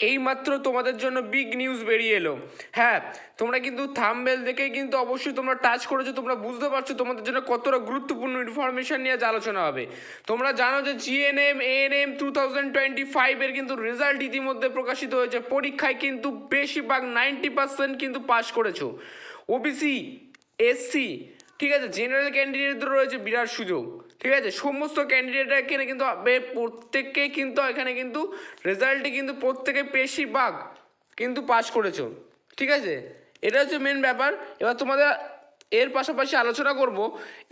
এইমাত্র তোমাদের জন্য বিগ নিউজ বেরিয়ে এলো। হ্যাঁ, তোমরা কিন্তু থাম্বনেল দেখে কিন্তু অবশ্যই তোমরা টাচ করেছো, তোমরা বুঝতে পারছো তোমাদের জন্য কতটা গুরুত্বপূর্ণ ইনফরমেশন নিয়ে আজ আলোচনা হবে। তোমরা জানো যে জিএনএম এএনএম 2025 এর কিন্তু রেজাল্ট ইতিমধ্যে প্রকাশিত হয়েছে। পরীক্ষায় কিন্তু বেশিরভাগ 90% কিন্তু পাস করেছো। ওবিসি, এসসি, ঠিক আছে, জেনারেল ক্যান্ডিডেটদের রয়েছে বিরাট সুযোগ। ঠিক আছে, সমস্ত ক্যান্ডিডেটরা এখানে কিন্তু প্রত্যেককেই কিন্তু এখানে কিন্তু রেজাল্টে কিন্তু প্রত্যেকে বেশিরভাগ কিন্তু পাস করেছো। ঠিক আছে, এটা হচ্ছে মেন ব্যাপার। এবার তোমাদের এর পাশাপাশি আলোচনা করব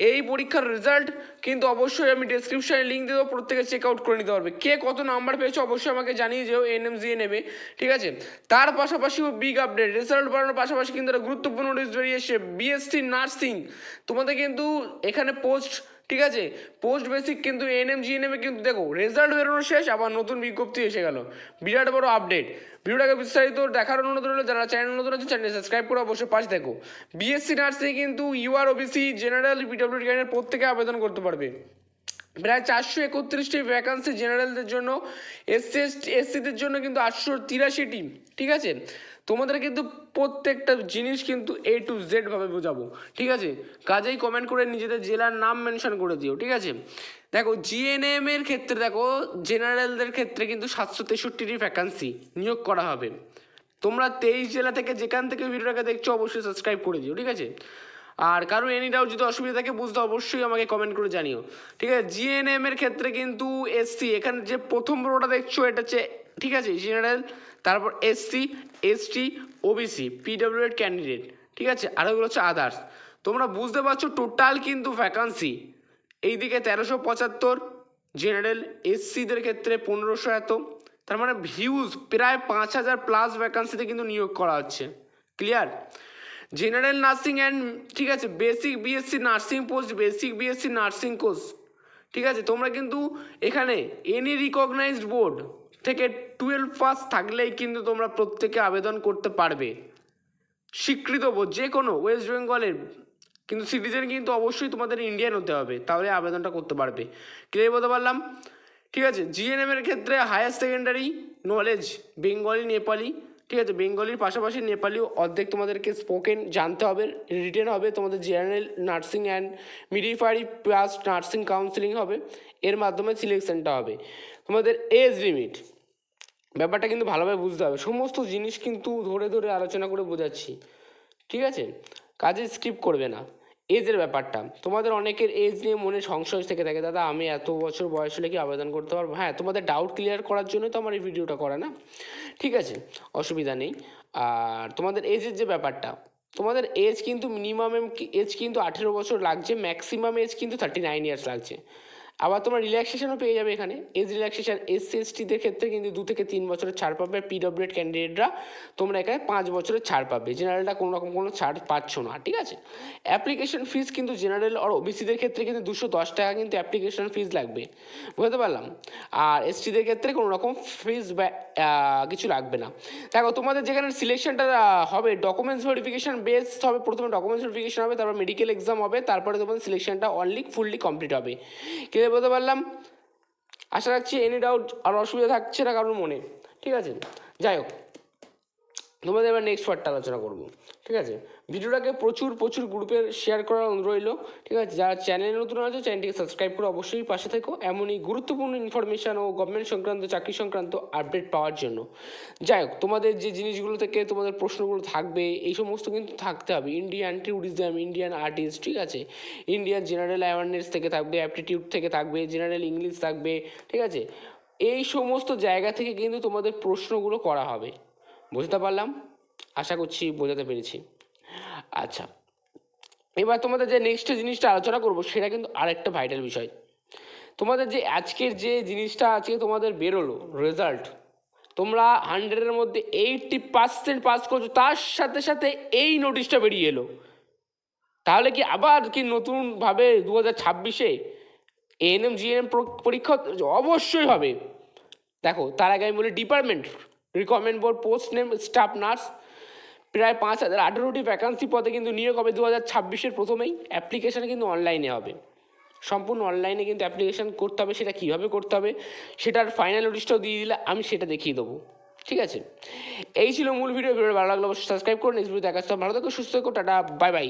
এই পরীক্ষার রেজাল্ট কিন্তু অবশ্যই আমি ডেসক্রিপশনে লিঙ্ক দেবো, প্রত্যেকে চেক আউট করে নিতে পারবে। কে কত নাম্বার পেয়েছে অবশ্যই আমাকে জানিয়ে যেও এএনএম জিএনএমে। ঠিক আছে, তার পাশাপাশিও বিগ আপডেট রেজাল্ট বাড়ানোর পাশাপাশি কিন্তু একটা গুরুত্বপূর্ণ নিউজ বেরিয়েছে। বিএসসি নার্সিং তোমাদের কিন্তু এখানে পোস্ট, ঠিক আছে, পোস্ট বেসিক কিন্তু এএনএম জিএনএমে কিন্তু দেখো রেজাল্ট বেরোনো শেষ, আবার নতুন বিজ্ঞপ্তি এসে গেল। বিরাট বড় আপডেট। ভিডিওটাকে বিস্তারিত দেখার অনুরোধ রইল। যারা চ্যানেল নতুন আছে চ্যানেল সাবস্ক্রাইব করে অবশ্যই পাশে দেখো। বিএসসি নার্সিং কিন্তু ইউআর ওবিসি জেনারেল পিডব্লিউডি ক্যান্ডিডেট প্রত্যেকে আবেদন করতে পারবে। প্রায় 431টি ভ্যাকান্সি জেনারেলদের জন্য, এসসিদের জন্য কিন্তু 883টি। ঠিক আছে, তোমাদের কিন্তু প্রত্যেকটা জিনিস কিন্তু A to Z ভাবে বোঝাবো। ঠিক আছে, কাজেই কমেন্ট করে নিজেদের জেলার নাম মেনশন করে দিও। ঠিক আছে, দেখো জিএনএম এর ক্ষেত্রে দেখো জেনারেলদের ক্ষেত্রে কিন্তু 763টি ভ্যাকান্সি নিয়োগ করা হবে। তোমরা 23 জেলা থেকে যেখান থেকে ভিডিওটাকে দেখছো অবশ্যই সাবস্ক্রাইব করে দিও। ঠিক আছে, আর কারণ এনি ডাউট যদি অসুবিধা থাকে বুঝতে অবশ্যই আমাকে কমেন্ট করে জানিও। ঠিক আছে, জিএনএম এর ক্ষেত্রে কিন্তু এসসি, এখানে যে প্রথম রোটা দেখছো এটা হচ্ছে, ঠিক আছে, জেনারেল, তারপর SC, ST, OBC, PWD candidate. ঠিক আছে, আর ওগুলো হচ্ছে আদার্স। তোমরা বুঝতে পারছো টোটাল কিন্তু ভ্যাকান্সি এইদিকে 1375, জেনারেল এসসিদের ক্ষেত্রে 1500 এত, তার মানে ভিউজ প্রায় 5000 প্লাস ভ্যাকান্সিতে কিন্তু নিয়োগ করা হচ্ছে। ক্লিয়ার? জেনারেল নার্সিং অ্যান্ড, ঠিক আছে, basic BSc nursing post, basic BSc nursing course. ঠিক আছে, তোমরা কিন্তু এখানে এনি রিকগনাইজড বোর্ড থেকে 12 পাস থাকলেই কিন্তু তোমরা প্রত্যেকে আবেদন করতে পারবে। স্বীকৃত বোর্ড যে কোনো ওয়েস্ট বেঙ্গলের, কিন্তু সিটিজেন কিন্তু অবশ্যই তোমাদের ইন্ডিয়ান হতে হবে, তাহলে আবেদনটা করতে পারবে। ক্লিয়ার বলতে পারলাম? ঠিক আছে, জিএনএম এর ক্ষেত্রে higher secondary knowledge Bengali Nepali. ঠিক আছে, বেঙ্গলির পাশাপাশি নেপালিও অর্ধেক তোমাদেরকে স্পোকেন জানতে হবে, রিটেন হবে। তোমাদের general nursing and midwifery plus nursing counselling হবে, এর মাধ্যমে সিলেকশনটা হবে। তোমাদের এজ লিমিট ব্যাপারটা কিন্তু ভালোভাবে বুঝতে হবে, সমস্ত জিনিস কিন্তু ধরে ধরে আলোচনা করে বোঝাচ্ছি। ঠিক আছে, কাজে স্কিপ করবে না। এজের ব্যাপারটা, তোমাদের অনেকের এজ নিয়ে মনে সংশয় থেকে থাকে, দাদা আমি এত বছর বয়স হলে কি আবেদন করতে পারবো? হ্যাঁ, তোমাদের ডাউট ক্লিয়ার করার জন্যই তো আমার এই ভিডিওটা করা না। ঠিক আছে, অসুবিধা নেই। আর তোমাদের এজের যে ব্যাপারটা, তোমাদের এজ কিন্তু মিনিমাম এজ কিন্তু 18 বছর লাগছে, ম্যাক্সিমাম এজ কিন্তু 39 ইয়ার্স লাগছে। আবার তোমরা রিল্যাক্সেশনও পেয়ে যাবে এখানে। এজ রিল্যাক্সেশন এসসি এসটিদের ক্ষেত্রে কিন্তু 2 থেকে 3 বছরের ছাড় পাবে। পিডব্লিউডি ক্যান্ডিডেটরা তোমরা এখানে 5 বছরের ছাড় পাবে। জেনারেলটা কোনো রকম কোনো ছাড় পাচ্ছ না। ঠিক আছে, অ্যাপ্লিকেশন ফিস কিন্তু জেনারেল আর ওবিসিদের ক্ষেত্রে কিন্তু 210 টাকা কিন্তু অ্যাপ্লিকেশন ফিস লাগবে, বুঝতে পারলাম। আর এসটিদের ক্ষেত্রে কোনো রকম ফিস বা কিছু লাগবে না। দেখো তোমাদের যেখানে সিলেকশনটা হবে ডকুমেন্টস ভেরিফিকেশন বেস হবে। প্রথমে ডকুমেন্টস ভেরিফিকেশন হবে, তারপর মেডিকেল এক্সাম হবে, তারপরে তোমাদের সিলেকশনটা অনলি ফুললি কমপ্লিট হবে। ক্লিয়ার বলতে পারলাম? আশা রাখছি এনি ডাউট আর অসুবিধা থাকছে না কারোর মনে। ঠিক আছে, যাই হোক, তোমাদের এবার নেক্সট পার্টটা আলোচনা করবো। ঠিক আছে, ভিডিওটাকে প্রচুর প্রচুর গ্রুপে শেয়ার করার অনুরোধ রইল। ঠিক আছে, যারা চ্যানেলে নতুন আছে চ্যানেলটিকে সাবস্ক্রাইব করে অবশ্যই পাশে থেকো এমনই গুরুত্বপূর্ণ ইনফরমেশান ও গভর্নমেন্ট সংক্রান্ত চাকরি সংক্রান্ত আপডেট পাওয়ার জন্য। যাই হোক, তোমাদের যে জিনিসগুলো থেকে তোমাদের প্রশ্নগুলো থাকবে এই সমস্ত কিন্তু থাকতে হবে। ইন্ডিয়ান ট্যুরিজম, ইন্ডিয়ান আর্টিস্ট, ঠিক আছে, ইন্ডিয়ান জেনারেল অ্যাওয়ারনেস থেকে থাকবে, অ্যাপটিটিউড থেকে থাকবে, জেনারেল ইংলিশ থাকবে। ঠিক আছে, এই সমস্ত জায়গা থেকে কিন্তু তোমাদের প্রশ্নগুলো করা হবে। বুঝতে পারলাম? আশা করছি বোঝাতে পেরেছি। আচ্ছা, এবার তোমাদের যে নেক্সট জিনিসটা আলোচনা করবো সেটা কিন্তু আরেকটা ভাইটাল বিষয়। তোমাদের যে আজকের যে জিনিসটা আজকে তোমাদের বেরোলো রেজাল্ট, তোমরা 100-এর মধ্যে 80% পাস করছো, তার সাথে সাথে এই নোটিশটা বেরিয়ে এলো। তাহলে কি আবার কি নতুনভাবে 2026-এ এএনএম জিএনএম পরীক্ষা অবশ্যই হবে। দেখো, তার আগে আমি বলি department recommend board post name staff nurse, প্রায় 5018টি ভ্যাকান্সি পদে কিন্তু নিয়োগ হবে 2026-এর প্রথমেই। অ্যাপ্লিকেশান কিন্তু অনলাইনে হবে, সম্পূর্ণ অনলাইনে কিন্তু অ্যাপ্লিকেশান করতে হবে। সেটা কীভাবে করতে হবে সেটার ফাইনাল নোটিশটাও দিয়ে দিলে আমি সেটা দেখিয়ে দেবো। ঠিক আছে, এই ছিল মূল ভিডিও। ভালো লাগলো অবশ্যই সাবস্ক্রাইব করুন। নেক্সট ভিডিও দেখা হচ্ছে। ভালো থাকো, সুস্থ থাকো, টাটা, বাই বাই।